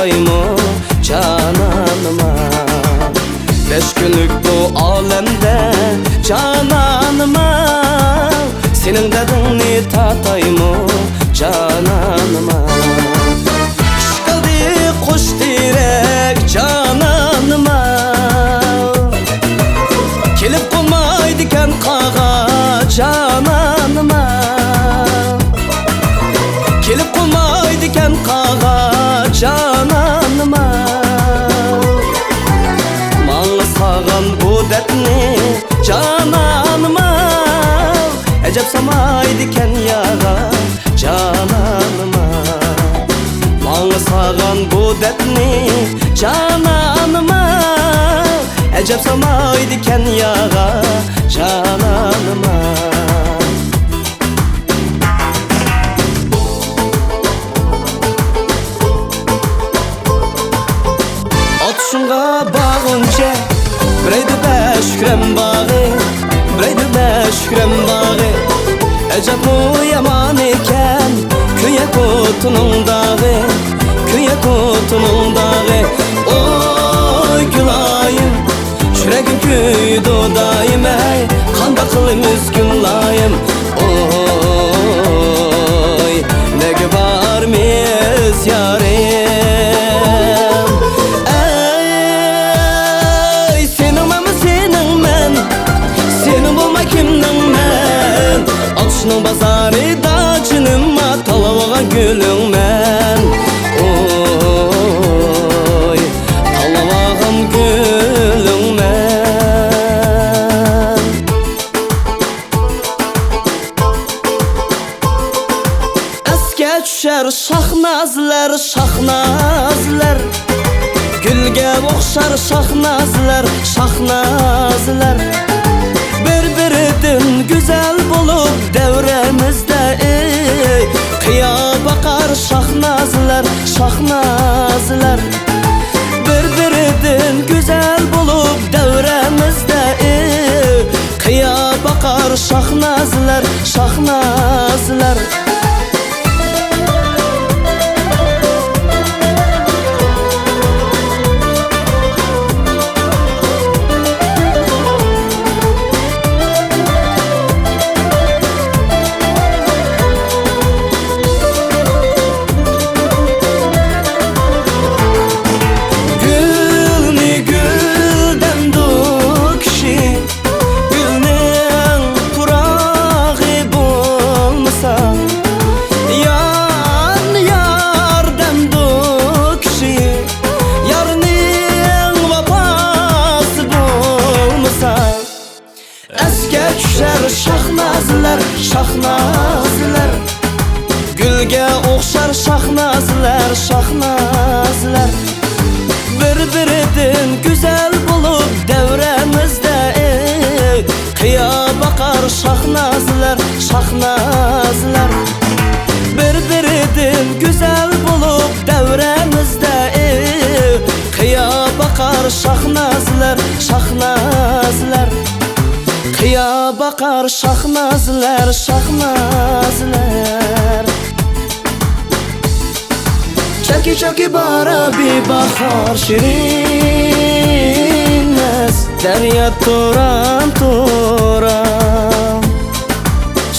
tatayımı cananıma. 5 günlük bu alemde cananıma, senin dedini tatayımı cananıma. Çıkıldı kuş direk cananıma, kelip kolmaydiken kağa cananıma. Kelip kolmaydiken kağa cananıma. Maňa sagan bu dertni cananıma, ejep samaydiken yaga cananıma. Maňa sagan bu dertni cananıma, ejep samaydiken yaga cananıma. Şunga bağınca bireydi beşkrem bağı, bireydi beşkrem bağı. Ecep bu yaman eken köye kutunun dağı, köye kutunun dağı. Oy gülayım, şüregim köyüdü daim ey, kanda kılım üzgünlayım. Oy ne var miyiz yarim. Şunun bazarı da cınıma talavağa gülüm men. Oy talavağım gülüm men. Eske düşer şahnazlar, şahnazlar. Gülge okşar şahnazlar, şahnazlar. Bir-birinden güzel bulup devremizde kıya bakar şahnazlar, şahnazlar. Bir-birinden güzel bulup devremizde kıya bakar şahnazlar, şahnazlar. Şahnazlar, şahnazlar. Gülge okşar şahnazlar, şahnazlar. Bir-birinden güzel bulup devremizde kıya bakar şahnazlar, şahnazlar. Bir-birinden güzel bulup devremizde kıya bakar şahnazlar, şahnazlar. Kıya bakar şahnazlar, şahnazlar. Çeki çeki bara bir bahar şirinnes, derya turan turan.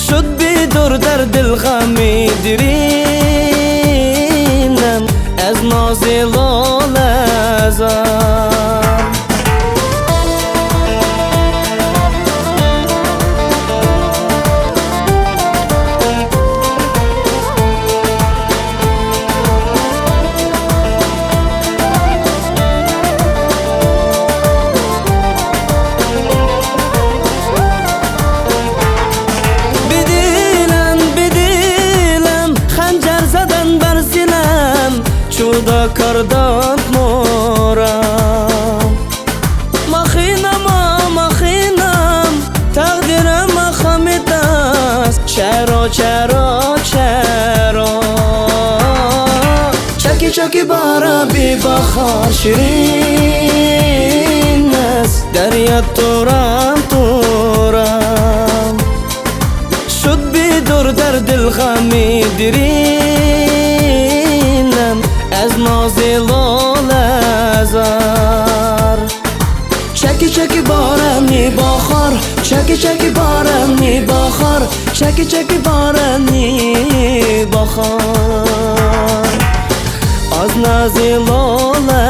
Şud bidur derdil gami dirinem, ez nazil ol ezan. Çuda kardan moram, mahinam, mahinam, takdirim hamidas. Çero, çero, çero. Çeki çeki bara bir bahar şirinnes, derya turan turan. Şud bidur derdil gami dirinem, ez از ناز لاله زار. چکی چکی بارانی بخار، چکی چکی بارانی بخار، چکی چکی بارانی بخار. از ناز لاله